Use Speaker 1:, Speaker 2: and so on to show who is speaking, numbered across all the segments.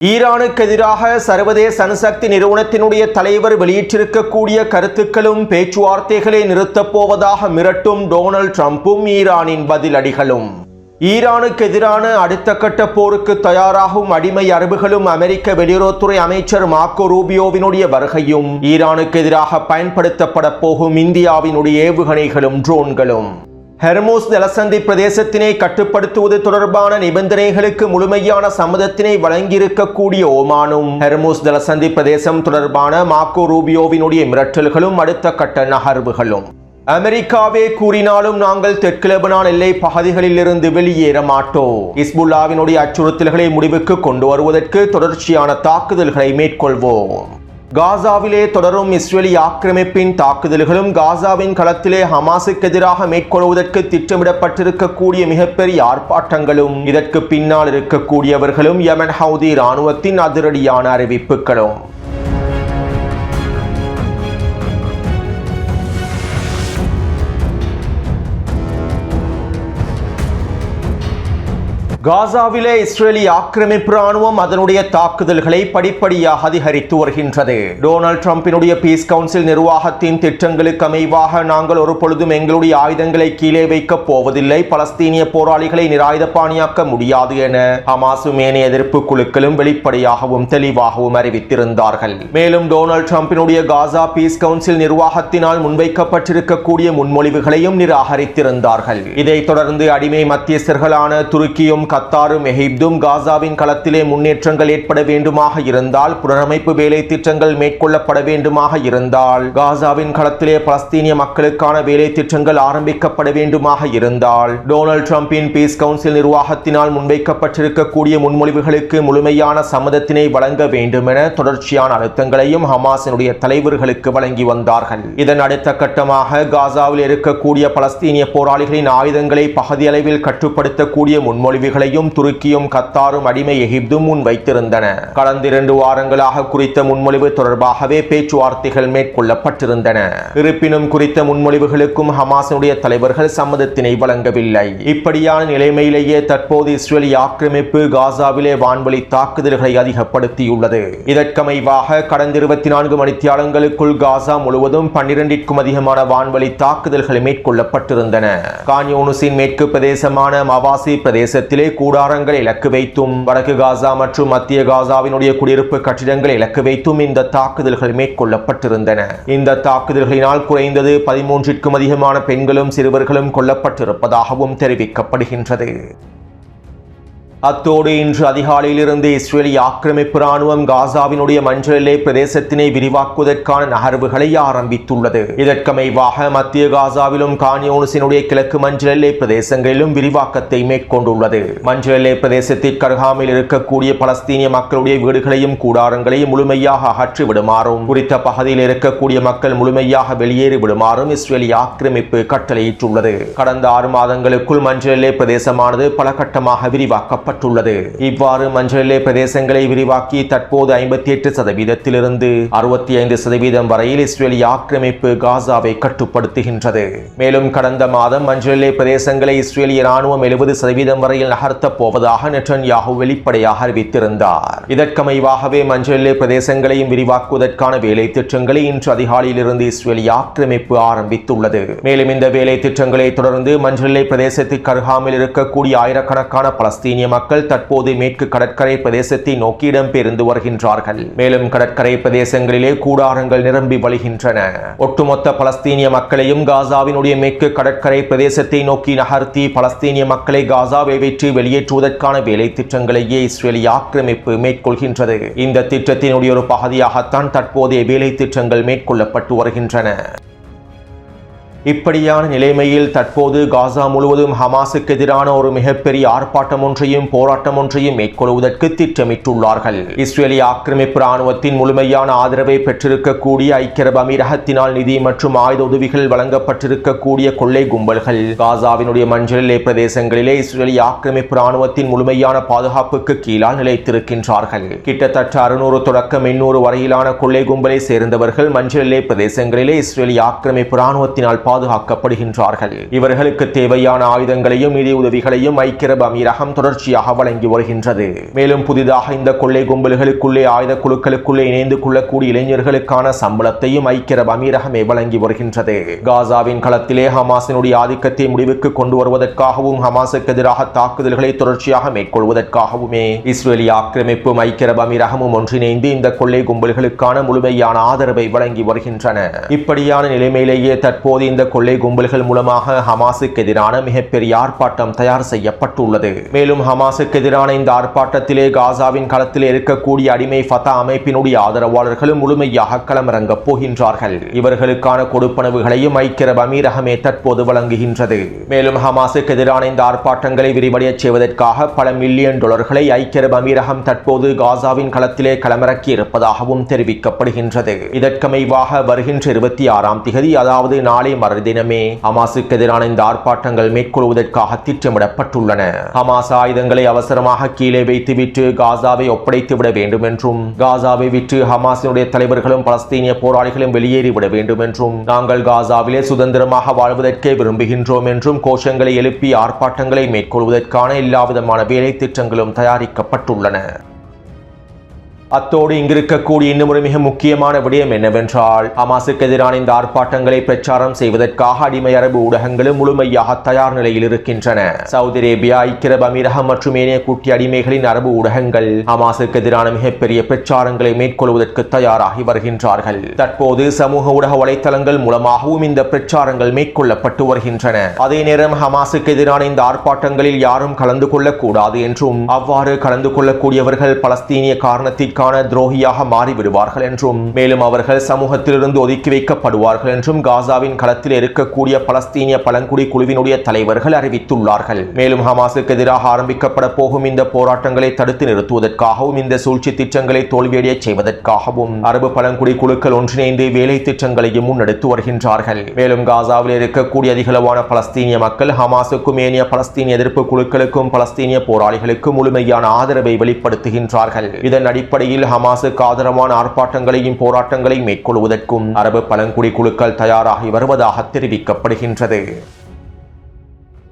Speaker 1: ஈரானுக்கு எதிராக சர்வதேச அணுசக்தி நிறுவனத்தினுடைய தலைவர் வெளியிட்டிருக்கக்கூடிய கருத்துக்களும் பேச்சுவார்த்தைகளை நிறுத்தப் போவதாக மிரட்டும் டொனால்ட் ட்ரம்பும் ஈரானின் பதிலடிகளும். ஈரானுக்கு எதிரான அடுத்த கட்ட போருக்கு தயாராகும் அடிமை அரபுகளும் அமெரிக்க வெளியுறவுத்துறை அமைச்சர் மார்க்கோ ரூபியோவினுடைய வருகையும் ஈரானுக்கு எதிராக பயன்படுத்தப்பட போகும் இந்தியாவினுடைய ஏவுகணைகளும் ட்ரோன்களும். ஹெர்முஸ் ஜலசந்தி பிரதேசத்தினை கட்டுப்படுத்துவது தொடர்பான நிபந்தனைகளுக்கு முழுமையான சம்மதத்தினை வழங்கியிருக்கக்கூடிய ஓமானும் ஹெர்முஸ் ஜலசந்தி பிரதேசம் தொடர்பான மார்க்கோ ரூபியோவினுடைய மிரட்டல்களும் அடுத்த கட்ட நகர்வுகளும். அமெரிக்காவே கூறினாலும் நாங்கள் தெற்கு லெபனான் எல்லை பகுதிகளில் இருந்து வெளியேற மாட்டோம். ஹிஸ்புல்லாவினுடைய அச்சுறுத்தல்களை முடிவுக்கு கொண்டு வருவதற்கு தொடர்ச்சியான தாக்குதல்களை மேற்கொள்வோம். காசாவிலே தொடரும் இஸ்ரேலி ஆக்கிரமிப்பின் தாக்குதல்களும் காசாவின் களத்திலே ஹமாஸுக்கு எதிராக மேற்கொள்வதற்கு திட்டமிடப்பட்டிருக்கக்கூடிய மிகப்பெரிய ஆர்ப்பாட்டங்களும் இதற்கு பின்னால் இருக்கக்கூடியவர்களும் யமன் ஹவுதி இராணுவத்தின் அதிரடியான அறிவிப்புகளும். காசாவிலே இஸ்ரேலி ஆக்கிரமிப்பு ராணுவம் அதனுடைய தாக்குதல்களை படிப்படியாக அதிகரித்து வருகின்றது. டொனால்ட் ட்ரம்பினுடைய பீஸ் கவுன்சில் நிர்வாகத்தின் திட்டங்களுக்கு அமைவாக நாங்கள் ஒரு பொழுதும் எங்களுடைய ஆயுதங்களை கீழே வைக்கப் போவதில்லை, பலஸ்தீனிய போராளிகளை நிராயுதபாணியாக்க முடியாது என ஹமாஸும் ஏனைய எதிர்ப்பு குழுக்களும் வெளிப்படையாகவும் தெளிவாகவும் அறிவித்திருந்தார்கள். மேலும் டொனால்ட் ட்ரம்பினுடைய காசா பீஸ் கவுன்சில் நிர்வாகத்தினால் முன்வைக்கப்பட்டிருக்கக்கூடிய முன்மொழிவுகளையும் நிராகரித்திருந்தார்கள். இதைத் தொடர்ந்து அடிமை மத்தியஸ்தர்களான துருக்கியும் கத்தாரும் எகிப்தும் காசாவின் களத்திலே முன்னேற்றங்கள் ஏற்பட வேண்டுமாக இருந்தால், புனரமைப்பு வேலை திட்டங்கள் மேற்கொள்ளப்பட வேண்டுமாக இருந்தால், காசாவின் களத்திலே பலஸ்தீனிய மக்களுக்கான வேலை திட்டங்கள் ஆரம்பிக்கப்பட வேண்டுமாக இருந்தால், டொனால்ட் ட்ரம்பின் பீஸ் கவுன்சில் நிர்வாகத்தினால் முன்வைக்கப்பட்டிருக்கக்கூடிய முன்மொழிவுகளுக்கு முழுமையான சம்மதத்தினை வழங்க வேண்டும் என தொடர்ச்சியான அழுத்தங்களையும் ஹமாஸினுடைய தலைவர்களுக்கு வழங்கி வந்தார்கள். இதன் அடுத்த கட்டமாக காசாவில் இருக்கக்கூடிய பலஸ்தீனிய போராளிகளின் ஆயுதங்களை பகுதியளவில் கட்டுப்படுத்தக்கூடிய முன்மொழிவுகள் துருக்கியும் கத்தாரும் அடிமை எகிப்தும் முன் வைத்திருந்தன. கடந்த 2 வாரங்களாக குறித்த முன்மொழிவு தொடர்பாகவே பேச்சுவார்த்தைகள் மேற்கொள்ளப்பட்டிருந்தன. இருப்பினும் குறித்த முன்மொழிவுகளுக்கும் ஹமாஸினுடைய தலைவர்கள் சம்மதத்தினை வழங்கவில்லை. இப்படியான நிலைமையிலேயே தற்போது இஸ்ரேலி ஆக்கிரமிப்பு காசாவிலே வான்வழி தாக்குதல்களை அதிகப்படுத்தியுள்ளது. இதற்கமைவாக கடந்த 24 மணித்தியாலங்களுக்குள் காசா முழுவதும் 12க்கும் அதிகமான வான்வழி தாக்குதல்கள் மேற்கொள்ளப்பட்டிருந்தன. கான் யூனிஸின் மேற்கு பிரதேசமான மவாசி பிரதேசத்திலே கூடாரங்களை இலக்கு வைத்தும், வடக்கு காசா மற்றும் மத்திய காசாவினுடைய குடியிருப்பு கட்டிடங்களை இலக்கு வைத்தும் இந்த தாக்குதல்கள் மேற்கொள்ளப்பட்டிருந்தன. இந்த தாக்குதல்களினால் குறைந்தது 13க்கும் அதிகமான பெண்களும் சிறுவர்களும் கொல்லப்பட்டிருப்பதாகவும் தெரிவிக்கப்படுகின்றது. அத்தோடு இன்று அதிகாலையிலிருந்து இஸ்ரேலி ஆக்கிரமிப்பு ராணுவம் காசாவினுடைய மஞ்சள் எல்லை பிரதேசத்தினை விரிவாக்குவதற்கான நகர்வுகளை ஆரம்பித்துள்ளது. இதற்கமைவாக மத்திய காசாவிலும் கான் யூனிஸினுடைய கிழக்கு மஞ்சள் எல்லை பிரதேசங்களிலும் விரிவாக்கத்தை மேற்கொண்டுள்ளது. மஞ்சள் எல்லை பிரதேசத்திற்கு அருகாமையில் இருக்கக்கூடிய பலஸ்தீனிய மக்களுடைய வீடுகளையும் கூடாரங்களையும் முழுமையாக அகற்றி விடுமாறும், குறித்த பகுதியில் இருக்கக்கூடிய மக்கள் முழுமையாக வெளியேறி விடுமாறும் இஸ்ரேலி ஆக்கிரமிப்பு கட்டளையிட்டுள்ளது. கடந்த 6 மாதங்களுக்குள் மஞ்சள் எல்லை பிரதேசமானது பல கட்டமாக விரிவாக்கப்பட்டது. இவ்வாறு மஞ்சள் எல்லை பிரதேசங்களை விரிவாக்கி தற்போது 58%இலிருந்து 65% வரையில் இஸ்ரேலி ஆக்கிரமிப்பு காசாவை கட்டுப்படுத்துகின்றது. மேலும் கடந்த மாதம் மஞ்சள் எல்லை பிரதேசங்களை இஸ்ரேலிய ராணுவம் 70% வரையில் நகர்த்தப் போவதாக நெட்டன்யாஹூ வெளிப்படையாக அறிவித்திருந்தார். இதற்கமைவாகவே மஞ்சள் எல்லை பிரதேசங்களையும் விரிவாக்குவதற்கான வேலை திட்டங்களை இன்று அதிகாலையிலிருந்து இஸ்ரேலி ஆக்கிரமிப்பு ஆரம்பித்துள்ளது. மேலும் இந்த வேலை திட்டங்களை தொடர்ந்து மஞ்சள் எல்லை பிரதேசத்திற்கு அருகாமையில் இருக்கக்கூடிய ஆயிரக்கணக்கான பலஸ்தீனிய மக்கள் தற்போது மேற்கு கடற்கரை பிரதேசத்தை நோக்கி இடம்பெயர்ந்து வருகின்றார்கள். மேலும் கடற்கரை பிரதேசங்களிலே கூடாரங்கள் நிரம்பி வழிகின்றன. ஒட்டுமொத்த பலஸ்தீனிய மக்களையும் காசாவினுடைய மேற்கு கடற்கரை பிரதேசத்தை நோக்கி நகர்த்தி பலஸ்தீனிய மக்களை காசாவை வெற்றி வெளியேற்றுவதற்கான வேலை திட்டங்களையே இஸ்ரேலி ஆக்கிரமிப்பு மேற்கொள்கின்றது. இந்த திட்டத்தினுடைய ஒரு பகுதியாகத்தான் தற்போதைய வேலை திட்டங்கள் மேற்கொள்ளப்பட்டு வருகின்றன. இப்படியான நிலைமையில் தற்போது காசா முழுவதும் ஹமாஸுக்கு எதிரான ஒரு மிகப்பெரிய ஆர்ப்பாட்டம் ஒன்றையும் போராட்டம் ஒன்றையும் மேற்கொள்வதற்கு திட்டமிட்டுள்ளார்கள். இஸ்ரேலி ஆக்கிரமிப்பு ராணுவத்தின் முழுமையான ஆதரவை பெற்றிருக்கக்கூடிய ஐக்கிய அரபு அமீரகத்தினால் நிதி மற்றும் ஆயுத உதவிகள் வழங்கப்பட்டிருக்கக்கூடிய கொள்ளை கும்பல்கள் காசாவினுடைய மஞ்சள் எல்லை பிரதேசங்களிலே இஸ்ரேலி ஆக்கிரமிப்பு ராணுவத்தின் முழுமையான பாதுகாப்புக்கு கீழால் நிலைத்திருக்கின்றார்கள். கிட்டத்தட்ட 600 தொடக்கம் 800 வரையிலான கொள்ளை கும்பலை சேர்ந்தவர்கள் மஞ்சள் எல்லை பிரதேசங்களிலே இஸ்ரேலி ஆக்கிரமிப்பு ராணுவத்தினால் பாதுகாக்கப்படுகின்றார்கள். இவர்களுக்கு தேவையான ஆயுதங்களையும் நிதி உதவிகளையும் ஐக்கிய அரபு அமீரகம் தொடர்ச்சியாக வழங்கி வருகின்றது. மேலும் புதிதாக இந்த கொள்ளை கும்பல்களுக்குள்ளே ஆயுத குழுக்களுக்குள்ளே இணைந்து கொள்ளக்கூடிய இளைஞர்களுக்கான சம்பளத்தையும் ஐக்கிய அரபு அமீரகமே வழங்கி வருகின்றது. காசாவின் களத்திலே ஹமாஸினுடைய ஆதிக்கத்தை முடிவுக்கு கொண்டு வருவதற்காகவும் ஹமாஸுக்கு எதிராக தாக்குதல்களை தொடர்ச்சியாக மேற்கொள்வதற்காகவுமே இஸ்ரேலிய ஆக்கிரமிப்பும் ஐக்கிய அரபு அமீரகமும் ஒன்றிணைந்து இந்த கொள்ளை கும்பல்களுக்கான முழுமையான ஆதரவை வழங்கி வருகின்றன. இப்படியான நிலைமையிலேயே தற்போது இந்த கொள்ளை கும்பல்கள் மூலமாக ஹமாஸுக்கு எதிரான மிகப்பெரிய ஆர்ப்பாட்டம் தயார் செய்யப்பட்டுள்ளது. மேலும் ஹமாஸுக்கு எதிரான இந்த ஆர்ப்பாட்டத்திலே காசாவின் களத்தில் இருக்கக்கூடிய அடிமை ஃபதா அமைப்பினுடைய ஆதரவாளர்களும் முழுமையாக களமிறங்கப் போகின்றார்கள். இவர்களுக்கான கொடுப்பனவுகளையும் ஐக்கிய அரபு அமீரகமே தற்போது வழங்குகின்றது. மேலும் ஹமாஸுக்கு எதிரான இந்த ஆர்ப்பாட்டங்களை விரிவடைய செய்வதற்காக பல மில்லியன் டாலர்களை ஐக்கிய அரபு அமீரகம் தற்போது காசாவின் களத்திலே களமிறக்கி இருப்பதாகவும் தெரிவிக்கப்படுகின்றது. இதற்கமைவாக வருகின்ற 26ஆம் திகதி, அதாவது நாளை மறுதினமே ஹமாஸுக்கு எதிரான இந்த ஆர்ப்பாட்டங்கள் மேற்கொள்வதற்காக திட்டமிடப்பட்டுள்ளன. ஹமாஸ் ஆயுதங்களை அவசரமாக கீழே வைத்துவிட்டு காசாவை ஒப்படைத்து விட வேண்டும் என்றும், காசாவை விட்டு ஹமாஸினுடைய தலைவர்களும் பலஸ்தீனிய போராளிகளும் வெளியேறிவிட வேண்டும் என்றும், நாங்கள் காசாவிலே சுதந்திரமாக வாழ்வதற்கே விரும்புகின்றோம் என்றும் கோஷங்களை எழுப்பி ஆர்ப்பாட்டங்களை மேற்கொள்வதற்கான எல்லாவிதமான வேலை திட்டங்களும் தயாரிக்கப்பட்டுள்ளன. அத்தோடு இங்கிருக்கக்கூடிய இன்னும் ஒரு மிக முக்கியமான விடயம் என்னவென்றால், ஹமாஸுக்கு எதிரான இந்த ஆர்ப்பாட்டங்களை பிரச்சாரம் செய்வதற்காக அடிமை அரபு ஊடகங்களும் முழுமையாக தயார் நிலையில் இருக்கின்றன. சவுதி அரேபியா, ஐக்கிய அரபு அமீரகம் மற்றும் ஏனைய கூட்டி அடிமைகளின் அரபு ஊடகங்கள் ஹமாஸுக்கு எதிரான மிகப்பெரிய பிரச்சாரங்களை மேற்கொள்வதற்கு தயாராகி வருகின்றார்கள். தற்போது சமூக ஊடக வலைத்தளங்கள் மூலமாகவும் இந்த பிரச்சாரங்கள் மேற்கொள்ளப்பட்டு வருகின்றன. அதே நேரம் ஹமாஸுக்கு எதிரான இந்த ஆர்ப்பாட்டங்களில் யாரும் கலந்து கொள்ளக்கூடாது என்றும், அவ்வாறு கலந்து கொள்ளக்கூடியவர்கள் பலஸ்தீனிய காரணத்திற்கு துரோகியாக மாறிவிடுவார்கள் என்றும், மேலும் அவர்கள் சமூகத்திலிருந்து ஒதுக்கி வைக்கப்படுவார்கள் என்றும் காசாவின் களத்தில் இருக்கக்கூடிய பலஸ்தீனிய பழங்குடி குழுவினுடைய தலைவர்கள் அறிவித்துள்ளார்கள். மேலும் ஹமாஸுக்கு எதிராக ஆரம்பிக்கப்பட போகும் இந்த போராட்டங்களை தடுத்து நிறுத்துவதற்காகவும், இந்த சூழ்ச்சி திட்டங்களை தோல்வியடைய செய்வதற்காகவும் அரபு பழங்குடி குழுக்கள் ஒன்றிணைந்து வேலை திட்டங்களையும் முன்னெடுத்து வருகின்றார்கள். மேலும் காசாவில் இருக்கக்கூடிய அதிகளவான பலஸ்தீனிய மக்கள் ஹமாஸுக்கும் ஏனைய பலஸ்தீனிய எதிர்ப்பு குழுக்களுக்கும் பலஸ்தீனிய போராளிகளுக்கும் முழுமையான ஆதரவை வெளிப்படுத்துகின்றார்கள். இதன் அடிப்படையில் ஹமாஸுக்கு ஆதரவான ஆர்ப்பாட்டங்களையும் போராட்டங்களையும் மேற்கொள்வதற்கும் அரபு பழங்குடி குழுக்கள் தயாராகி வருவதாக தெரிவிக்கப்படுகின்றது.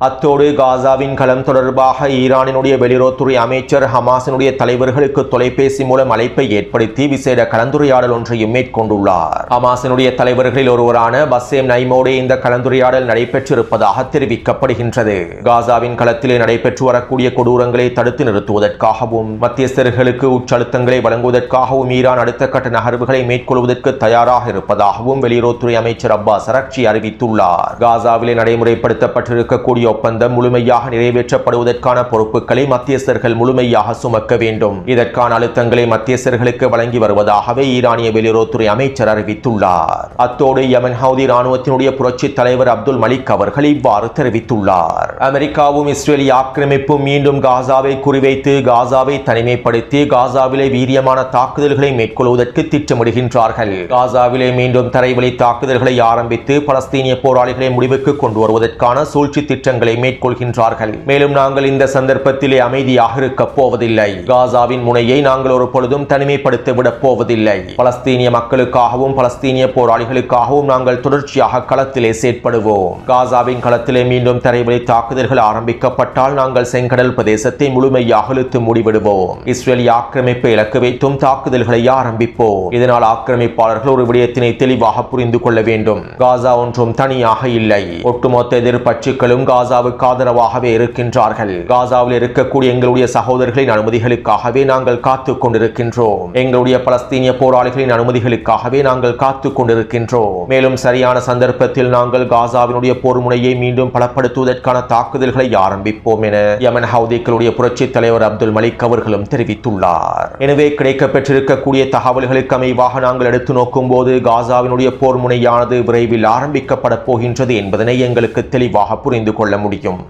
Speaker 1: அத்தோடு காசாவின் களம் தொடர்பாக ஈரானினுடைய வெளியுறவுத்துறை அமைச்சர் ஹமாஸினுடைய தலைவர்களுக்கு தொலைபேசி மூலம் அழைப்பை ஏற்படுத்தி விசேட கலந்துரையாடல் ஒன்றையும் மேற்கொண்டுள்ளார். ஹமாஸினுடைய தலைவர்களில் ஒருவரான பஸ்ஸேம் நைமோடே இந்த கலந்துரையாடல் நடைபெற்றிருப்பதாக தெரிவிக்கப்படுகின்றது. காசாவின் களத்திலே நடைபெற்று வரக்கூடிய கொடூரங்களை தடுத்து நிறுத்துவதற்காகவும், மத்தியஸ்தர்களுக்கு உச்சழுத்தங்களை வழங்குவதற்காகவும் ஈரான் அடுத்த கட்ட நகர்வுகளை மேற்கொள்வதற்கு தயாராக இருப்பதாகவும் வெளியுறவுத்துறை அமைச்சர் அப்பாஸ் அரக்சி அறிவித்துள்ளார். காசாவிலே நடைமுறைப்படுத்தப்பட்டிருக்கக்கூடிய ஒப்பந்தம் முழுமையாக நிறைவேற்றப்படுவதற்கான பொறுப்புகளை மத்தியஸ்தர்கள் முழுமையாக சுமக்க வேண்டும். இதற்கான அழுத்தங்களை மத்தியஸ்தர்களுக்கு வழங்கி வருவதாகவே ஈரானிய வெளியுறவுத்துறை அமைச்சர் அறிவித்துள்ளார். அத்தோடு யமன் ஹவுதி ராணுவத்தினுடைய புரட்சி தலைவர் அப்துல் மலிக் அவர்கள் இவ்வாறு தெரிவித்துள்ளார். அமெரிக்காவும் இஸ்ரேலிய ஆக்கிரமிப்பும் மீண்டும் காசாவை குறிவைத்து காசாவை தனிமைப்படுத்தி காசாவிலே வீரியமான தாக்குதல்களை மேற்கொள்வதற்கு திட்டமிடுகின்றார்கள். காசாவிலே மீண்டும் தரைவழி தாக்குதல்களை ஆரம்பித்து பலஸ்தீனிய போராளிகளை முடிவுக்கு கொண்டு வருவதற்கான சூழ்ச்சி திட்டங்களை மேற்கொள்கின்றார்கள். மேலும் நாங்கள் இந்த சந்தர்ப்பத்திலே அமைதியாக இருக்க போவதில்லை. காசாவின் முனையை நாங்கள் ஒரு பொழுதும் தனிமைப்படுத்தி விடப் போவதில்லை. பலஸ்தீனிய மக்களுக்காகவும் பலஸ்தீனிய போராளிகளுக்காகவும் நாங்கள் தொடர்ச்சியாக களத்திலே செயற்படுவோம். காசாவின் களத்திலே மீண்டும் தரைவழி தாக்குதல்கள் ஆரம்பிக்கப்பட்டால் நாங்கள் செங்கடல் பிரதேசத்தை முழுமையாக இழுத்து மூடிவிடுவோம். இஸ்ரேலிய ஆக்கிரமிப்பை இலக்கு வைத்தும் தாக்குதல்களை ஆரம்பிப்போம். இதனால் ஆக்கிரமிப்பாளர்கள் ஒரு விடயத்தினை தெளிவாக புரிந்து கொள்ள வேண்டும். காசா ஒன்றும் தனியாக இல்லை. ஒட்டுமொத்த எதிர்ப்பட்சிகளும் காசாவுக்கு ஆதரவாகவே இருக்கின்றார்கள். காசாவில் இருக்கக்கூடிய எங்களுடைய சகோதரர்களின் அனுமதிகளுக்காகவே நாங்கள் காத்துக் கொண்டிருக்கின்றோம். எங்களுடைய பலஸ்தீனிய போராளிகளின் அனுமதிகளுக்காகவே நாங்கள் காத்துக் கொண்டிருக்கின்றோம். மேலும் சரியான சந்தர்ப்பத்தில் நாங்கள் காசாவினுடைய போர் முனையை மீண்டும் பலப்படுத்துவதற்கான தாக்குதல்களை ஆரம்பிப்போம் என யமன் ஹவுதிகளுடைய புரட்சி தலைவர் அப்துல் மலிக் அவர்களும் தெரிவித்துள்ளார். எனவே கிடைக்கப்பெற்றிருக்கக்கூடிய தகவல்களுக்கு அமைவாக நாங்கள் எடுத்து நோக்கும் போது காசாவினுடைய போர் முனையானது விரைவில் ஆரம்பிக்கப்பட போகின்றது என்பதனை எங்களுக்கு தெளிவாக புரிந்து கொள்ள முடியும்.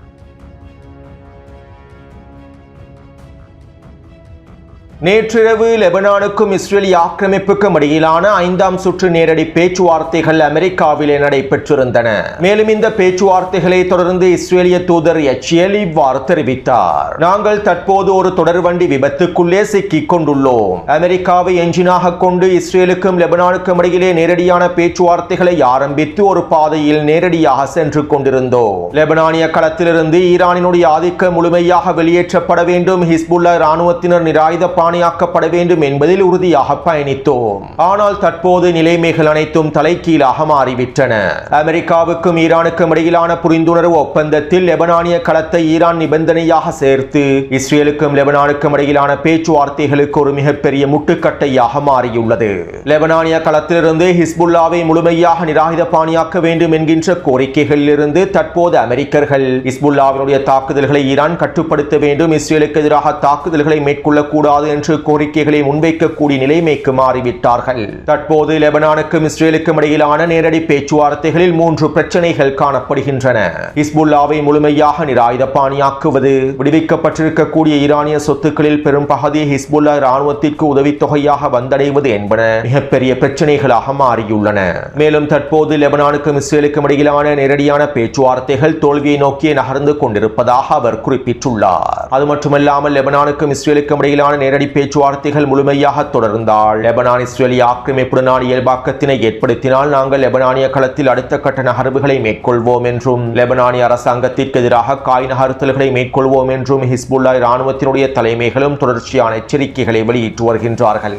Speaker 1: நேற்றிரவு லெபனானுக்கும் இஸ்ரேலிய ஆக்கிரமிப்புக்கும் இடையிலான 5ஆம் சுற்று நேரடி பேச்சுவார்த்தைகள் அமெரிக்காவிலே நடைபெற்றிருந்தன. மேலும் இந்த பேச்சுவார்த்தைகளை தொடர்ந்து இஸ்ரேலிய தூதர் எச்எல் இவ்வாறு தெரிவித்தார். நாங்கள் தற்போது ஒரு தொடர்வண்டி விபத்துக்குள்ளே சிக்கிக் கொண்டுள்ளோம். அமெரிக்காவை எஞ்சினாக கொண்டு இஸ்ரேலுக்கும் லெபனானுக்கும் இடையிலே நேரடியான பேச்சுவார்த்தைகளை ஆரம்பித்து ஒரு பாதையில் நேரடியாக சென்று கொண்டிருந்தோம். லெபனானிய களத்திலிருந்து ஈரானினுடைய ஆதிக்கம் முழுமையாக வெளியேற்றப்பட வேண்டும், ஹிஸ்புல்லா இராணுவத்தினர் நிராயுத பாணியாக்கப்பட வேண்டும் என்பதில் உறுதியாக பயணித்தோம். ஆனால் தற்போது நிலைமைகள் அனைத்தும் தலைகீழாக மாறிவிட்டன. அமெரிக்காவுக்கும் ஈரானுக்கும் இடையிலான புரிந்துணர்வு ஒப்பந்தத்தில் லெபனானிய களத்தை ஈரான் நிபந்தனையாக சேர்த்து இஸ்ரேலுக்கும் லெபனானுக்கும் இடையிலான பேச்சுவார்த்தைகளுக்கு ஒரு மிகப்பெரிய முட்டுக்கட்டையாக மாறியுள்ளது. லெபனானிய களத்திலிருந்து ஹிஸ்புல்லாவை முழுமையாக நிராயுத பாணியாக்க வேண்டும் என்கின்ற கோரிக்கைகளிலிருந்து தற்போது அமெரிக்கர்கள் ஹிஸ்புல்லாவினுடைய தாக்குதல்களை ஈரான் கட்டுப்படுத்த வேண்டும், இஸ்ரேலுக்கு எதிராக தாக்குதல்களை மேற்கொள்ளக்கூடாது என்று கோரிக்கைகளை முன்வைக்கக்கூடிய நிலைமைக்கு மாறிவிட்டார்கள். தற்போது லெபனானுக்கும் இஸ்ரேலுக்கும் இடையிலான நேரடி பேச்சுவார்த்தைகளில் 3 பிரச்சனைகள் காணப்படுகின்றன. ஹிஸ்புல்லாவை முழுமையாக நிராயுத பாணியாக்குவது, விடுவிக்கப்பட்டிருக்கக்கூடிய ஈரானிய சொத்துக்களில் பெரும் பகுதியை ஹிஸ்புல்லா இராணுவத்திற்கு உதவித்தொகையாக வந்தடைவது என்பன மிகப்பெரிய பிரச்சனைகளாக மாறியுள்ளன. மேலும் தற்போது லெபனானுக்கும் இஸ்ரேலுக்கும் இடையிலான நேரடியான பேச்சுவார்த்தைகள் தோல்வியை நோக்கி நகர்ந்து கொண்டிருப்பதாக அவர் குறிப்பிட்டுள்ளார். அது மட்டுமல்லாமல் லெபனானுக்கும் இஸ்ரேலுக்கும் இடையிலான நேரடி பேச்சுவார்த்தைகள் முழுமையாக தொடர்ந்தால் லெபனான் இஸ்ரேலிய ஆக்கிரமிப்புடனான இயல்பாக்கத்தினை ஏற்படுத்தினால் நாங்கள் லெபனானிய களத்தில் அடுத்த கட்ட நகர்வுகளை மேற்கொள்வோம் என்றும் லெபனானிய அரசாங்கத்திற்கு எதிராக காய் நகர்த்தல்களை மேற்கொள்வோம் என்றும் ஹிஸ்புல்லா இராணுவத்தினுடைய தலைமைகளும் தொடர்ச்சியான எச்சரிக்கைகளை வெளியிட்டு வருகின்றார்கள்.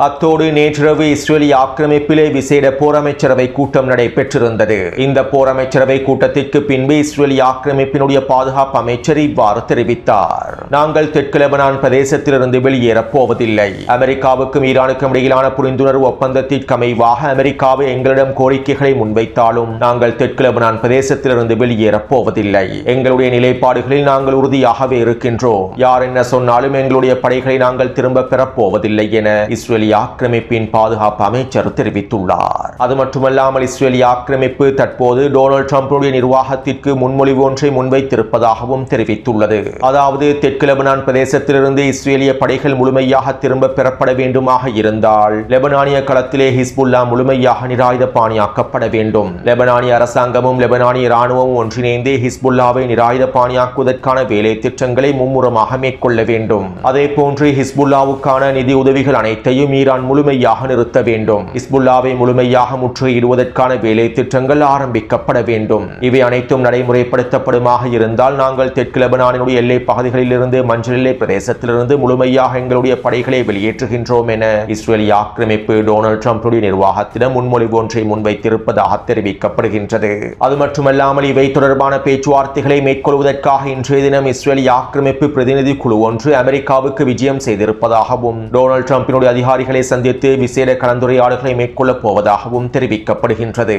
Speaker 1: அத்தோடு நேற்றிரவு இஸ்ரேலிய ஆக்கிரமிப்பிலே விசேட போரமைச்சரவை கூட்டம் நடைபெற்றிருந்தது. இந்த போரமைச்சரவை கூட்டத்திற்கு பின்பு இஸ்ரேலிய ஆக்கிரமிப்பினுடைய பாதுகாப்பு அமைச்சர் இவ்வாறு தெரிவித்தார். நாங்கள் தெற்கு லெபனான் பிரதேசத்திலிருந்து வெளியேறப் போவதில்லை. அமெரிக்காவுக்கும் ஈரானுக்கும் இடையிலான புரிந்துணர்வு ஒப்பந்தத்திற்கு அமைவாக அமெரிக்காவை எங்களிடம் கோரிக்கைகளை முன்வைத்தாலும் நாங்கள் தெற்கு லெபனான் பிரதேசத்திலிருந்து வெளியேறப் போவதில்லை. எங்களுடைய நிலைப்பாடுகளில் நாங்கள் உறுதியாகவே இருக்கின்றோம். யார் என்ன சொன்னாலும் எங்களுடைய படைகளை நாங்கள் திரும்ப பெறப்போவதில்லை என இஸ்ரேலிய ஆக்கிரமிப்பின் பாதுகாப்பு அமைச்சர் தெரிவித்துள்ளார். அது மட்டுமல்லாமல் இஸ்ரேலிய ஆக்கிரமிப்பு தற்போது டொனால்ட் ட்ரம்புடைய நிர்வாகத்திற்கு முன்மொழிவு ஒன்றை முன்வைத்திருப்பதாகவும் தெரிவித்துள்ளது. அதாவது தெற்கு லெபனான் பிரதேசத்திலிருந்து இஸ்ரேலிய படைகள் முழுமையாக திரும்ப பெறப்பட வேண்டுமாக இருந்தால் லெபனானிய களத்திலே ஹிஸ்புல்லா முழுமையாக நிராயுத பாணியாக்கப்பட வேண்டும். லெபனானிய அரசாங்கமும் லெபனானிய இராணுவமும் ஒன்றிணைந்து ஹிஸ்புல்லாவை நிராயுத பாணியாக்குவதற்கான வேலை திட்டங்களை மும்முரமாக மேற்கொள்ள வேண்டும். அதே போன்று ஹிஸ்புல்லாவுக்கான நிதி உதவிகள் அனைத்தையும் ஈரான் முழுமையாக நிறுத்த வேண்டும். ஹிஸ்புல்லாவை முழுமையாக முற்றுகையிடுவதற்கான வேலை திட்டங்கள் ஆரம்பிக்கப்பட வேண்டும். இவை அனைத்தும் நடைமுறைப்படுத்தப்படுமாக இருந்தால் நாங்கள் தெற்கு லெபனானினுடைய எல்லை பகுதிகளில் இருந்து மஞ்சள் எல்லை பிரதேசத்திலிருந்து முழுமையாக எங்களுடைய படைகளை வெளியேற்றுகின்றோம் என இஸ்ரேலிய ஆக்கிரமிப்பு டொனால்ட் ட்ரம்புடைய நிர்வாகத்திடம் முன்மொழிவு ஒன்றை முன்வைத்திருப்பதாக தெரிவிக்கப்படுகின்றது. அது மட்டுமல்லாமல் இவை தொடர்பான பேச்சுவார்த்தைகளை மேற்கொள்வதற்காக இன்றைய தினம் இஸ்ரேலிய ஆக்கிரமிப்பு பிரதிநிதி குழு ஒன்று அமெரிக்காவுக்கு விஜயம் செய்திருப்பதாகவும் டொனால்ட் ட்ரம்பினுடைய அதிகாரிகளை சந்தித்து விசேட கலந்துரையாடல்களை மேற்கொள்ளப் போவதாகவும் தெரிவிக்கப்படுகின்றது.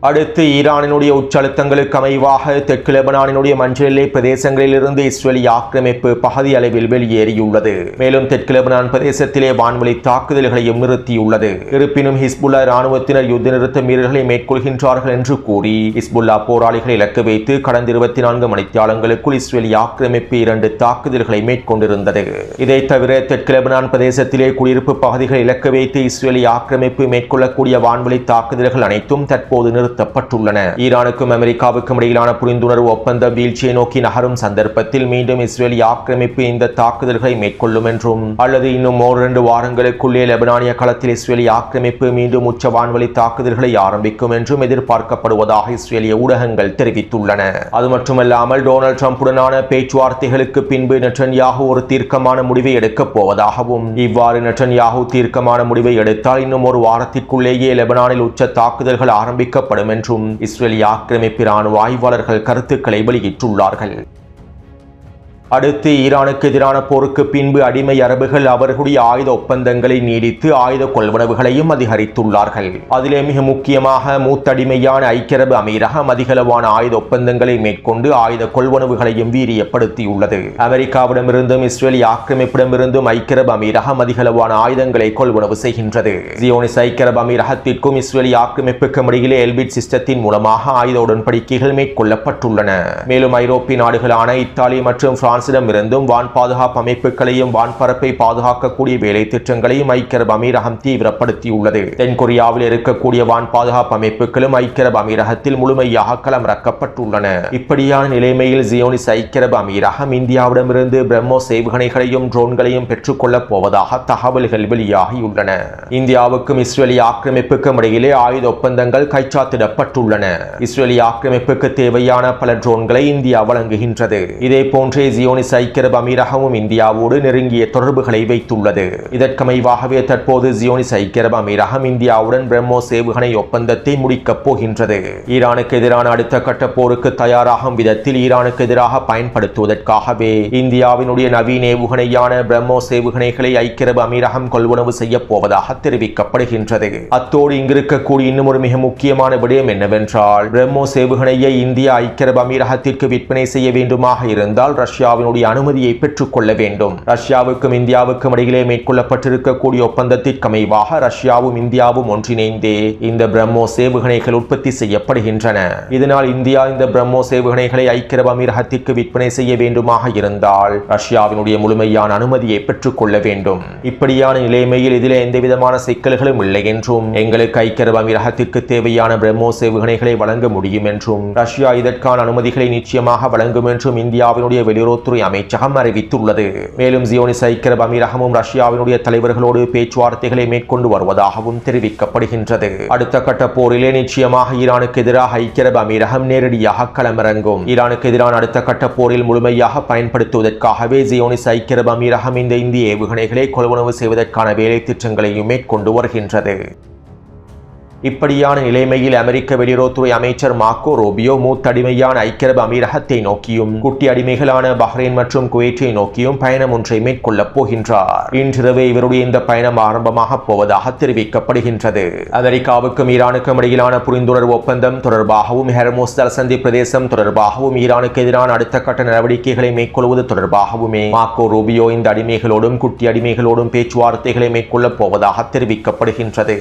Speaker 1: அடுத்து ஈரானினுடைய உச்சழுத்தங்களுக்கு அமைவாக தெற்கு லெபனானினுடைய மஞ்சள் எல்லை பிரதேசங்களிலிருந்து இஸ்ரேலிய ஆக்கிரமிப்பு பகுதி அளவில் வெளியேறியுள்ளது. மேலும் தெற்கு லெபனான் பிரதேசத்திலே வான்வழி தாக்குதல்களையும் நிறுத்தியுள்ளது. இருப்பினும் ஹிஸ்புல்லா இராணுவத்தினர் யுத்த நிறுத்த மீறல்களை மேற்கொள்கின்றார்கள் என்று கூறி ஹிஸ்புல்லா போராளிகளை இலக்கு வைத்து கடந்த 24 மணித்தியாலங்களுக்குள் இஸ்ரேலிய ஆக்கிரமிப்பு 2 தாக்குதல்களை மேற்கொண்டிருந்தது. இதை தவிர தெற்கு லெபனான் பிரதேசத்திலே குடியிருப்பு பகுதிகளை இலக்கு வைத்து இஸ்ரேலிய ஆக்கிரமிப்பு மேற்கொள்ளக்கூடிய வான்வழி தாக்குதல்கள் அனைத்தும் தற்போது நிறுத்தப்பட்டுள்ளன. ஈரானுக்கும் அமெரிக்காவுக்கும் இடையிலான புரிந்துணர்வு ஒப்பந்தம் வீழ்ச்சியை நோக்கி நகரும் சந்தர்ப்பத்தில் மீண்டும் இஸ்ரேலிய ஆக்கிரமிப்பு இந்த தாக்குதல்களை மேற்கொள்ளும் என்றும் அல்லது இன்னும் 2 வாரங்களுக்குள்ளே லெபனானிய களத்தில் இஸ்ரேலிய ஆக்கிரமிப்பு மீண்டும் உச்ச வான்வழி தாக்குதல்களை ஆரம்பிக்கும் என்றும் எதிர்பார்க்கப்படுவதாக இஸ்ரேலிய ஊடகங்கள் தெரிவித்துள்ளன. அது மட்டுமல்லாமல் டொனால்ட் ட்ரம்புடனான பேச்சுவார்த்தைகளுக்கு பின்பு நெட்டன்யாகு ஒரு தீர்க்கமான முடிவை எடுக்கப் போவதாகவும் இவ்வாறு நெட்டன்யாகு தீர்க்கமான முடிவை எடுத்தால் இன்னும் 1 வாரத்திற்குள்ளேயே லெபனானில் உச்ச தாக்குதல்கள் ஆரம்பிக்கப்படும் என்றும் இஸ்ரேலிய ஆக்கிரமிப்பு இராணுவ ஆய்வாளர்கள் கருத்துக்களை வெளியிட்டுள்ளார்கள். அடுத்து ஈரானுக்கு எதிரான போருக்கு பின்பு அடிமை அரபுகள் அவர்களுடைய ஆயுத ஒப்பந்தங்களை நீடித்து ஆயுத கொள்வனவுகளையும் அதிகரித்துள்ளார்கள். அதிலே மிக முக்கியமாக மூத்தடிமையான ஐக்கிய அரபு அமீரகம் அதிகளவான ஆயுத ஒப்பந்தங்களை மேற்கொண்டு ஆயுத கொள்வனவுகளையும் வீரியப்படுத்தியுள்ளது. அமெரிக்காவிடமிருந்தும் இஸ்ரேலிய ஆக்கிரமிப்பிடமிருந்தும் ஐக்கிய அரபு அமீரகம் அதிகளவான ஆயுதங்களை கொள்வனவு செய்கின்றது. ஜியோனிஸ் ஐக்கிய அரபு அமீரகத்திற்கும் இஸ்ரேலிய ஆக்கிரமிப்புக்கும் இடையிலே எல்பிட் சிஸ்டத்தின் மூலமாக ஆயுத உடன்படிக்கைகள் மேற்கொள்ளப்பட்டுள்ளன. மேலும் ஐரோப்பிய நாடுகளான இத்தாலி மற்றும் பிரான்சிடமிருந்தும் வான் பாதுகாப்பு அமைப்புகளையும் வான்பரப்பை பாதுகாக்கக்கூடிய வேலை திட்டங்களையும் ஐக்கிய அரபு அமீரகம் தீவிரப்படுத்தியுள்ளது. தென்கொரியாவில் இருக்கக்கூடிய வான் பாதுகாப்பு அமைப்புகளும் ஐக்கிய அரபு அமீரகத்தில் முழுமையாக களமிறக்கப்பட்டுள்ளன. இப்படியான நிலைமையில் ஜியோனிஸ் ஐக்கிய அரபு அமீரகம் இந்தியாவிடமிருந்து பிரம்மோஸ் ஏவுகணைகளையும் ட்ரோன்களையும் பெற்றுக்கொள்ளப் போவதாக தகவல்கள் வெளியாகியுள்ளன. இந்தியாவுக்கும் இஸ்ரேலிய ஆக்கிரமிப்புக்கும் இடையிலே ஆயுத ஒப்பந்தங்கள் கைச்சாத்திடப்பட்டுள்ளன. இஸ்ரேலிய ஆக்கிரமிப்புக்கு தேவையான பல ட்ரோன்களை இந்தியா வழங்குகின்றது. இதே போன்றே ஜியோனிஸ் ஐக்கிய அரபு அமீரகமும் இந்தியாவோடு நெருங்கிய தொடர்புகளை வைத்துள்ளது. இதற்கமைவாகவே தற்போது ஜியோனிஸ் ஐக்கிய அரபு அமீரகம் இந்தியாவுடன் பிரம்மோஸ் ஏவுகணை ஒப்பந்தத்தை முடிக்கப் போகின்றது. ஈரானுக்கு எதிரான அடுத்த கட்ட போருக்கு தயாராகும் விதத்தில் ஈரானுக்கு எதிராக பயன்படுத்துவதற்காகவே இந்தியாவினுடைய நவீன ஏவுகணையான பிரம்மோஸ் ஏவுகணைகளை ஐக்கிய அரபு அமீரகம் கொள்வனவு செய்ய போவதாக தெரிவிக்கப்படுகின்றது. அத்தோடு இங்கிருக்கக்கூடிய இன்னும் ஒரு மிக முக்கியமான விடயம் என்னவென்றால், பிரம்மோஸ் ஏவுகணையை இந்தியா ஐக்கிய அரபு அமீரகத்திற்கு விற்பனை செய்ய வேண்டுமாக இருந்தால் ரஷ்யாவினுடைய அனுமதியை பெற்றுக்கொள்ள வேண்டும். ரஷ்யாவுக்கும் இந்தியாவுக்கும் இடையிலே மேற்கொள்ளப்பட்டிருக்கக்கூடிய ஒப்பந்தத்திற்கு அமைவாக ரஷ்யாவும் இந்தியாவும் ஒன்றிணைந்தே இந்த பிரம்மோஸ் ஏவுகணைகள் உற்பத்தி செய்யப்படுகின்றன. இதனால் இந்தியா இந்த பிரம்மோஸ் ஏவுகணைகளை ஐக்கிய அரபு அமீரகத்திற்கு விற்பனை செய்ய வேண்டுமாக இருந்தால் ரஷ்யாவினுடைய முழுமையான அனுமதியை பெற்றுக்கொள்ள வேண்டும். இப்படியான நிலைமையில் இதில் எந்தவிதமான சிக்கல்களும் இல்லை என்றும், எங்களுக்கு ஐக்கிய அரபு அமீரகத்திற்கு தேவையான பிரம்மோஸ் ஏவுகணைகளை வழங்க முடியும் என்றும், ரஷ்யா இதற்கான அனுமதிகளை நிச்சயமாக வழங்கும் என்றும் இந்தியாவினுடைய வெளியுறவுத்துறை அமைச்சகம் அறிவித்துள்ளது. மேலும் ஜியோனிஸ் ஐக்கிய அரபு அமீரகமும் ரஷ்யாவினுடைய தலைவர்களோடு பேச்சுவார்த்தைகளை மேற்கொண்டு வருவதாகவும் தெரிவிக்கப்படுகின்றது. அடுத்த கட்ட போரிலே நிச்சயமாக ஈரானுக்கு எதிராக ஐக்கிய அரபு அமீரகம் நேரடியாக களமிறங்கும். ஈரானுக்கு எதிரான அடுத்த கட்ட போரில் முழுமையாக பயன்படுத்துவதற்காகவே ஜியோனிஸ் ஐக்கிய அரபு அமீரகம் இந்த இந்திய ஏவுகணைகளை கொள்வனவு செய்வதற்கான வேலை திட்டங்களையும் மேற்கொண்டு வருகின்றது. இப்படியான நிலைமையில் அமெரிக்க வெளியுறவுத்துறை அமைச்சர் மார்க்கோ ரூபியோ மூத்த அடிமையான ஐக்கிய அரபு அமீரகத்தை நோக்கியும் குட்டி அடிமைகளான பஹ்ரைன் மற்றும் குவைத்தை நோக்கியும் பயணம் ஒன்றை மேற்கொள்ளப் போகின்றார். இன்றிரவே இவருடைய இந்த பயணம் ஆரம்பமாக போவதாக தெரிவிக்கப்படுகின்றது. அமெரிக்காவுக்கும் ஈரானுக்கும் இடையிலான புரிந்துணர்வு ஒப்பந்தம் தொடர்பாகவும், ஹெர்மோஸ் ஜலசந்தி பிரதேசம் தொடர்பாகவும், ஈரானுக்கு எதிரான அடுத்த கட்ட நடவடிக்கைகளை மேற்கொள்வது தொடர்பாகவுமே மார்க்கோ ரூபியோ இந்த அடிமைகளோடும் குட்டி அடிமைகளோடும் பேச்சுவார்த்தைகளை மேற்கொள்ளப் போவதாக தெரிவிக்கப்படுகின்றது.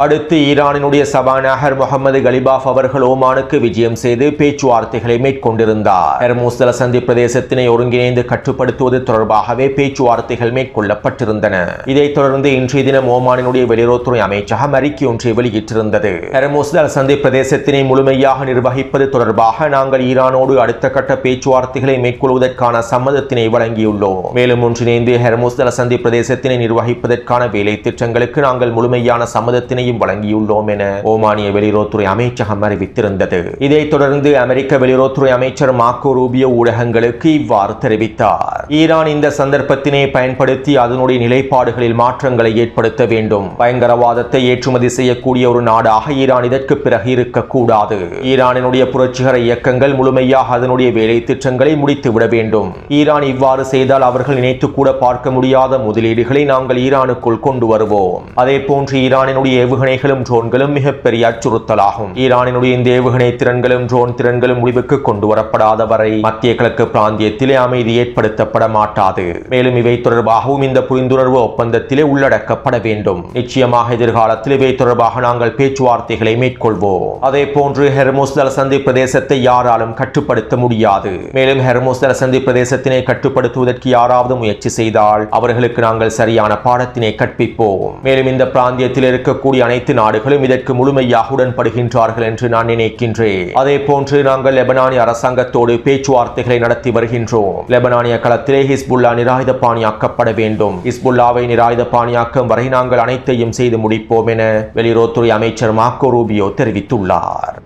Speaker 1: அடுத்து ஈரானினுடைய சபாநாயகர் முகமது கலிபாஃப் அவர்கள் ஓமானுக்கு விஜயம் செய்து பேச்சுவார்த்தைகளை மேற்கொண்டிருந்தார். ஹெர்மோஸ் ஜலசந்தி பிரதேசத்தினை ஒருங்கிணைந்து கட்டுப்படுத்துவது தொடர்பாகவே பேச்சுவார்த்தைகள் மேற்கொள்ளப்பட்டிருந்தன. இதைத் தொடர்ந்து இன்றைய தினம் ஓமானினுடைய வெளியுறவுத்துறை அமைச்சகம் அறிக்கை ஒன்றை வெளியிட்டிருந்தது. ஹெர்மோஸ் ஜலசந்தி பிரதேசத்தினை முழுமையாக நிர்வகிப்பது தொடர்பாக நாங்கள் ஈரானோடு அடுத்த கட்ட பேச்சுவார்த்தைகளை மேற்கொள்வதற்கான சம்மதத்தினை வழங்கியுள்ளோம். மேலும் ஒன்றிணைந்து ஹெர்மோஸ் ஜலசந்தி பிரதேசத்தினை நிர்வகிப்பதற்கான வேலை திட்டங்களுக்கு நாங்கள் முழுமையான சம்மதத்தினை வழங்கியுள்ளோம் என ஓமானிய வெளியுறவுத்துறை அமைச்சகம் அறிவித்திருந்தது. இதைத் தொடர்ந்து அமெரிக்க வெளியுறவுத்துறை அமைச்சர் மார்க்கோ ரூபியோ ஊடகங்களுக்கு இவ்வாறு தெரிவித்தார். ஈரான் இந்த சந்தர்ப்பத்தினை பயன்படுத்தி அதனுடைய நிலைப்பாடுகளில் மாற்றங்களை ஏற்படுத்த வேண்டும். பயங்கரவாதத்தை ஏற்றுமதி செய்யக்கூடிய ஒரு நாடாக ஈரான் இதற்கு பிறகு இருக்கக்கூடாது. ஈரானினுடைய புரட்சிகர இயக்கங்கள் முழுமையாக அதனுடைய வேலை திட்டங்களை முடித்துவிட வேண்டும். ஈரான் இவ்வாறு செய்தால் அவர்கள் நினைத்து கூட பார்க்க முடியாத முதலீடுகளை நாங்கள் ஈரானுக்குள் கொண்டு வருவோம். அதே போன்று ஈரானினுடைய ஏவுகணைகளும் ட்ரோன்களும் மிகப்பெரிய அச்சுறுத்தலாகும். ஈரானினுடைய இந்த ஏவுகணை திறன்களும் ட்ரோன் திறன்களும் முடிவுக்கு கொண்டு வரப்படாத வரை மத்திய கிழக்கு பிராந்தியத்திலே அமைதி ஏற்படுத்தப்பட மாட்டாது. மேலும் இவை தொடர்பாகவும் இந்த புரிந்துணர்வு ஒப்பந்தத்திலே உள்ளடக்கப்பட வேண்டும். நிச்சயமாக எதிர்காலத்தில் இவை தொடர்பாக நாங்கள் பேச்சுவார்த்தைகளை மேற்கொள்வோம். அதே போன்று ஹெர்மோஸ் ஜலசந்தி பிரதேசத்தை யாராலும் கட்டுப்படுத்த முடியாது. மேலும் ஹெர்மோஸ் ஜலசந்தி பிரதேசத்தினை கட்டுப்படுத்துவதற்கு யாராவது முயற்சி செய்தால் அவர்களுக்கு நாங்கள் சரியான பாடத்தினை கற்பிப்போம். மேலும் இந்த பிராந்தியத்தில் இருக்கக்கூடிய அனைத்து நாடுகளும் இதற்கு முழுமையாக உடன்படுகின்றார்கள் என்று நான் நினைக்கின்றேன். அதே போன்று நாங்கள் லெபனானிய அரசாங்கத்தோடு பேச்சுவார்த்தைகளை நடத்தி வருகின்றோம். லெபனானிய களத்திலே ஹிஸ்புல்லா நிராயுத பாணியாக்கப்பட வேண்டும். ஹிஸ்புல்லாவை நிராயுத பாணியாக்கும் வரை நாங்கள் அனைத்தையும் செய்து முடிப்போம் என வெளியுறவுத்துறை அமைச்சர் மார்க்கோ ரூபியோ தெரிவித்துள்ளார்.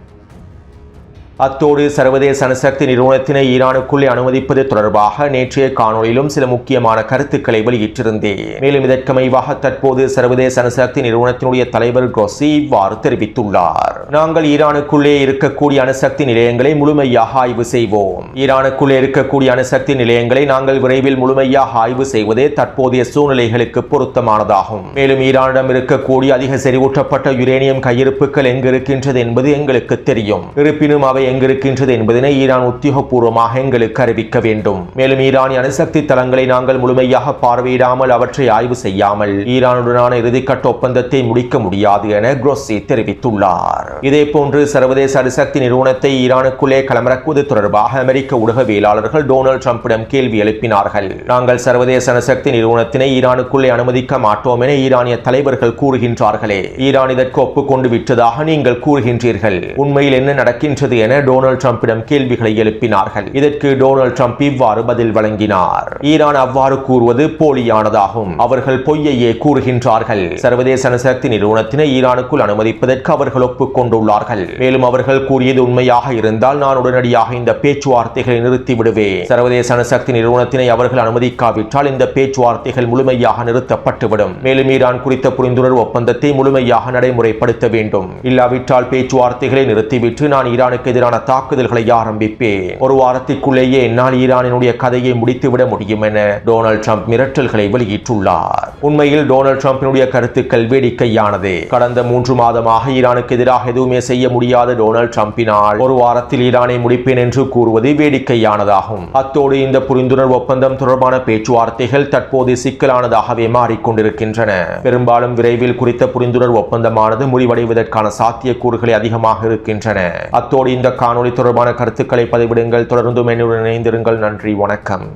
Speaker 1: அத்தோடு சர்வதேச அணுசக்தி நிறுவனத்தினை ஈரானுக்குள்ளே அனுமதிப்பது தொடர்பாக நேற்றைய காணொலியிலும் சில முக்கியமான கருத்துக்களை வெளியிட்டிருந்தேன். மேலும் இதற்கமைவாக தற்போது சர்வதேச அணுசக்தி நிறுவனத்தினுடைய தலைவர் குரோசி இவ்வாறு தெரிவித்துள்ளார். நாங்கள் ஈரானுக்குள்ளே இருக்கக்கூடிய அணுசக்தி நிலையங்களை முழுமையாக ஆய்வு செய்வோம். ஈரானுக்குள்ளே இருக்கக்கூடிய அணுசக்தி நிலையங்களை நாங்கள் விரைவில் முழுமையாக ஆய்வு செய்வதே தற்போதைய சூழ்நிலைகளுக்கு பொருத்தமானதாகும். மேலும் ஈரானிடம் இருக்கக்கூடிய அதிக செறிவூட்டப்பட்ட யுரேனியம் கையிருப்புகள் எங்கு இருக்கின்றது என்பது எங்களுக்கு தெரியும். இருப்பினும் அவை எங்கிருக்கின்றது என்பதனை ஈரான் உத்தியோகபூர்வமாக எங்களுக்கு அறிவிக்க வேண்டும். மேலும் ஈரானிய அணுசக்தி தளங்களை நாங்கள் முழுமையாக பார்வையிடாமல் அவற்றை ஆய்வு செய்யாமல் ஈரானுடனான இறுதிக்கட்ட ஒப்பந்தத்தை முடிக்க முடியாது என குரோசி தெரிவித்துள்ளார். இதேபோன்று சர்வதேச அணுசக்தி நிறுவனத்தை ஈரானுக்குள்ளே களமிறக்குவது தொடர்பாக அமெரிக்க ஊடகவியலாளர்கள் டொனால்ட் ட்ரம்பிடம் கேள்வி எழுப்பினார்கள். நாங்கள் சர்வதேச அணுசக்தி நிறுவனத்தினை ஈரானுக்குள்ளே அனுமதிக்க மாட்டோம் என ஈரானிய தலைவர்கள் கூறுகின்றார்களே, ஈரான் இதற்கு ஒப்புக்கொண்டு விட்டதாக நீங்கள் கூறுகின்றீர்கள். உண்மையில் என்ன நடக்கின்றது என டொனால்ட் ட்ரம்பிடம் கேள்விகளை எழுப்பினார்கள். இதற்கு டொனால்ட் ட்ரம்ப் இவ்வாறு பதில் வழங்கினார். ஈரான் அவ்வாறு கூறுவது போலியானதாகும். அவர்கள் பொய்யையே கூறுகின்றார்கள். சர்வதேச அணுசக்தி நிறுவனத்தினை ஈரானுக்குள் அனுமதிப்பதற்கு அவர்கள் ஒப்புக்கொண்டுள்ளார்கள். மேலும் அவர்கள் கூறியது உண்மையாக இருந்தால் நான் உடனடியாக இந்த பேச்சுவார்த்தைகளை நிறுத்தி விடுவேன். சர்வதேச அணுசக்தி நிறுவனத்தினை அவர்கள் அனுமதிக்காவிட்டால் இந்த பேச்சுவார்த்தைகள் முழுமையாக நிறுத்தப்பட்டுவிடும். மேலும் ஈரான் குறித்த புரிந்துணர்வு ஒப்பந்தத்தை முழுமையாக நடைமுறைப்படுத்த வேண்டும். இல்லாவிட்டால் பேச்சுவார்த்தைகளை நிறுத்திவிட்டு நான் ஈரானுக்கு எதிரான தாக்குதல்களை ஆரம்பிப்பேன். ஒரு வாரத்திற்குள்ளேயே என்னால் ஈரானினுடைய கதையை முடித்துவிட முடியும் என டொனால்ட் ட்ரம்ப் மிரட்டல்களை வெளியிட்டுள்ளார். உண்மையில் டொனால்ட் ட்ரம்பினுடைய கருத்துக்கள் வேடிக்கையானது. கடந்த 3 மாதமாக ஈரானுக்கு எதிராக எதுவுமே செய்ய முடியாத டொனால்ட் ட்ரம்பினால் ஒரு வாரத்தில் ஈரானை முடிப்பேன் என்று கூறுவது வேடிக்கையானதாகும். அத்தோடு இந்த புரிந்துணர்வு ஒப்பந்தம் தொடர்பான பேச்சுவார்த்தைகள் தற்போது சிக்கலானதாகவே மாறிக்கொண்டிருக்கின்றன. பெரும்பாலும் விரைவில் குறித்த புரிந்துணர்வு ஒப்பந்தமானது முடிவடைவதற்கான சாத்தியக்கூறுகளை அதிகமாக இருக்கின்றன. அத்தோடு இந்த காணொளி தொடர்பான கருத்துக்களை பதிவிடுங்கள். தொடர்ந்தும் என்னுடன் இணைந்திருங்கள். நன்றி, வணக்கம்.